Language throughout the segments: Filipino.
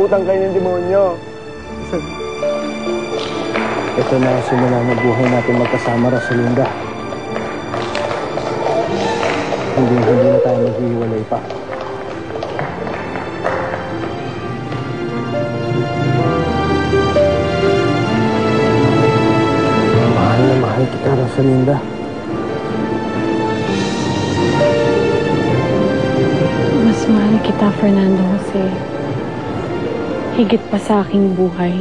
abutan kayo ng demonyo. Ito na ang simula ng buhay natin magkasama, Rosalinda. Hindi na tayo maghihiwalay pa. Mahal na mahal kita, Rosalinda. Mas mahal kita, Fernando Jose. Higit pa sa aking buhay.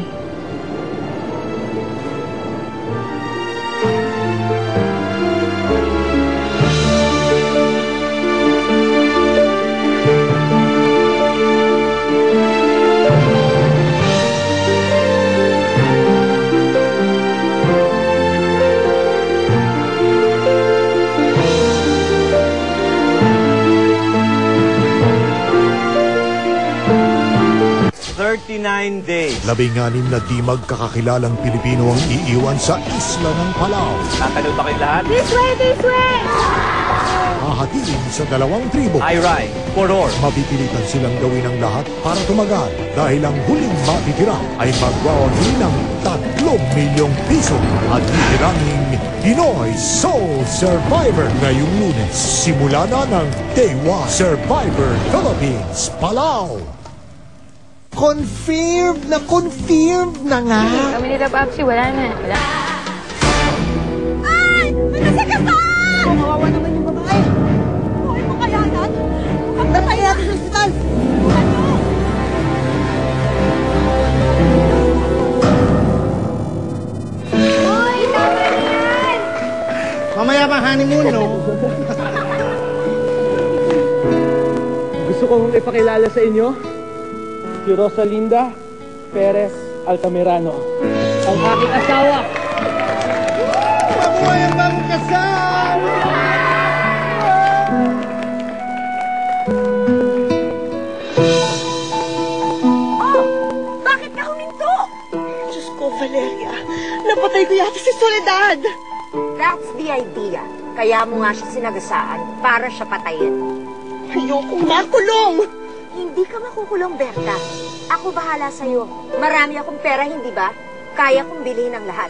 Days. 16 na di magkakakilalang Pilipino ang iiwan sa isla ng Palau. Tatanod ba kayo lahat? This way, this way! Hahatiin sa 2 tribo. Ayray, Poror. Mapipilitan silang gawin ang lahat para tumagal dahil ang huling matitira ay magwawanli ng 3 milyong piso at titiranging Pinoy Soul Survivor ngayong Lunes. Simula na ng Dewa Survivor Philippines, Palau. Confirmed na nga. Kami nila, Babsi, wala na. Wala. Ay! May nasakasal! Nawawa naman yung babae. Buhay mo kaya yan? Mukhang patay na sa hospital. Uy, tama na yan! Mamaya pa honeymoon, no? Gusto kong ipakilala sa inyo si Rosalinda Perez Altamirano, ang aking asawa. Mabuhay ang bagong kasal! Oh! Bakit ka huminto? Diyos ko, Valeria. Napatay ko yata si Soledad. That's the idea. Kaya mo nga siya sinagasaan para siya patayin. Ayokong makulong. Hindi ka makukulong, Berta. Ako bahala sa'yo. Marami akong pera, hindi ba? Kaya kong bilhin ang lahat.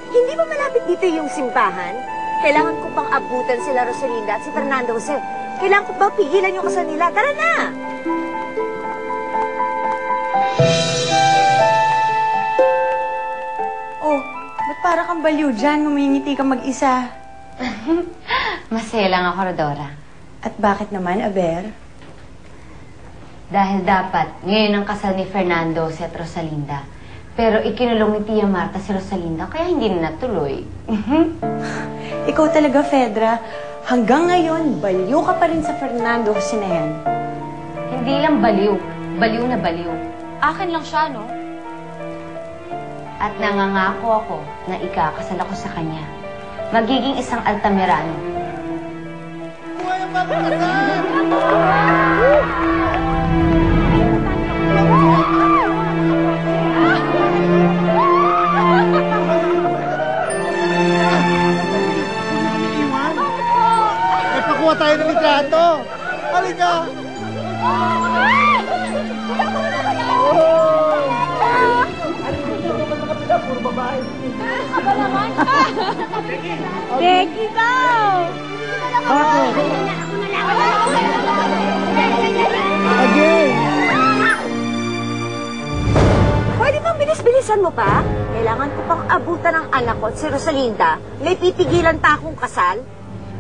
Hindi ba malapit dito yung simbahan? Kailangan ko pang abutan sila Rosalinda at si Fernando Jose. Kailangan ko ba pigilan yung kasal nila? Tara na! Oh, ba't para kang baliw dyan? Ngumingiti kang mag-isa. Masaya lang ako, Rodora. At bakit naman, Aber? Dahil dapat, ngayon ang kasal ni Fernando at Rosalinda. Pero ikinulong ni Tia Marta si Rosalinda, kaya hindi na natuloy. Ikaw talaga, Fedra. Hanggang ngayon, baliw ka pa rin sa Fernando Jose na yan. Hindi lang baliw. Baliw na baliw. Akin lang siya, no? At nangangako ako na ikakasal ako sa kanya. Magiging isang Altamirano. Buhay ang bagong kasal! Ay, pakuha tayo ng litrato. Halika! Becky daw! Again! Pwede bang bilis-bilisan mo pa? Kailangan ko pang abutan ang anak ko at si Rosalinda. May pitigilan pa akong kasal.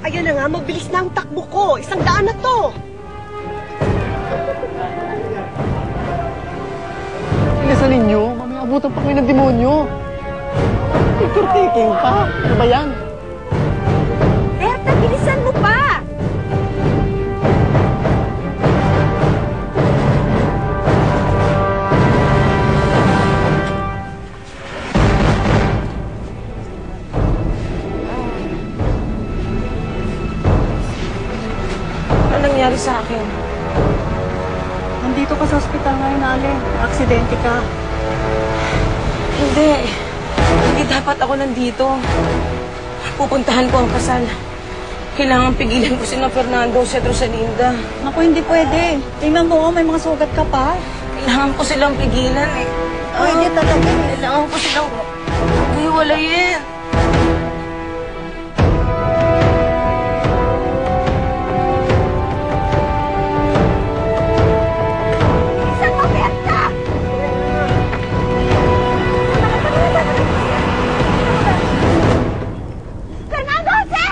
Ayan na nga, magbilis na ang takbo ko. 100 na to. Bilisan ninyo, mamaya abutan pa kayo ng demonyo. Picture-taking pa. Ano ba yan? Berta, bilisan mo pa! Ano nangyari sa akin? Nandito ka sa ospital ngayon, Ale. Aksidente ka. Hindi. Hindi dapat ako nandito. Pupuntahan ko ang kasal. Kailangan pigilan ko si Fernando at Rosalinda. Naku, hindi pwede. Tingnan mo, may mga sugat ka pa. Kailangan ko silang pigilan eh. Pwede talaga. Kailangan ko silang hiwalayin. Isang Roberta! Fernando Jose!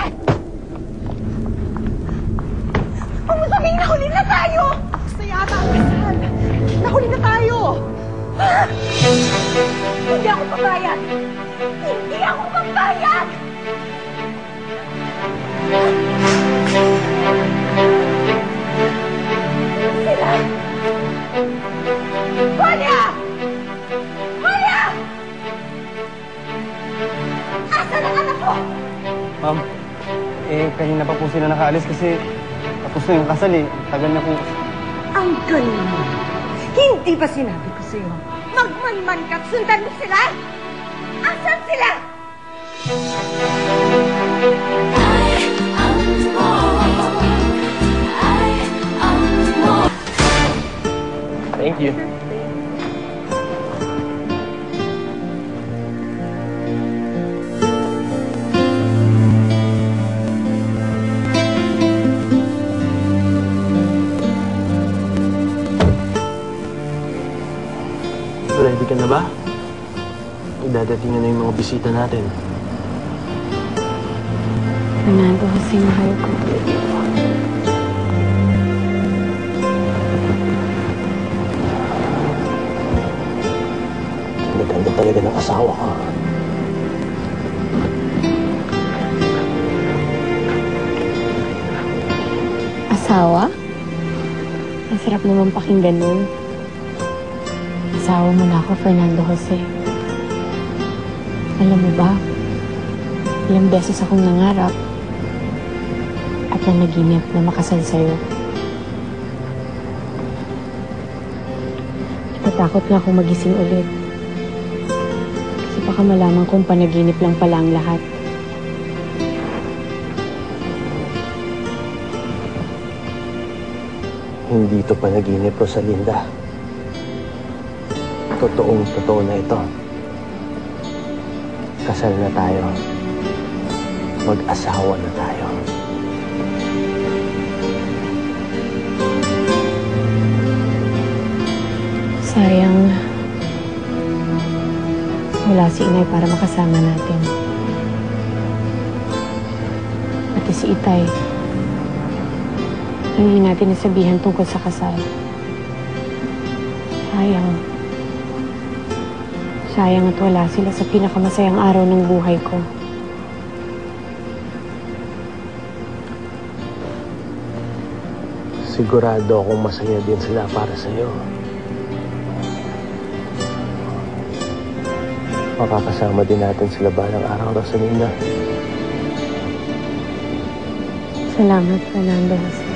Kung mo sabihin, nahuli na tayo! Gusto yata ang kasal. Nahuli na tayo. Hindi ako papayag! Hindi ako papayag! Sila! Julia! Julia! Asan ang anak ko? Ma'am, kanina pa po sila nakaalis kasi tapos na yung kasal eh. Tagal na po. Ang galing mo. Hindi ba sinabi ko sa'yo? Magmanman ka at sundan mo sila? Asan sila? Thank you. Ready ka na ba? Idadating na yung mga bisita natin. Fernando Jose, mahal ko. Ganda talaga ng asawa ko. Asawa? Ang sarap naman pakinggan nun. Asawa mo na ako, Fernando Jose. Alam mo ba, ilang beses akong nangarap at nanaginip na makasal sa'yo. Natatakot nga akong magising ulit. Kasi baka malaman kong panaginip lang pala ang lahat. Hindi ito panaginip, Rosalinda. Totoong-totoo na ito. Kasal na tayo. Mag-asawa na tayo. Sayang, wala si Inay para makasama natin. Pati si Itay. Hindi natin nasabihan tungkol sa kasal. Sayang. Sayang at wala sila sa pinakamasayang araw ng buhay ko. Sigurado akong masaya din sila para sa'yo. Makakasama din natin sila balang araw, Rosalinda. Salamat, Fernando Jose.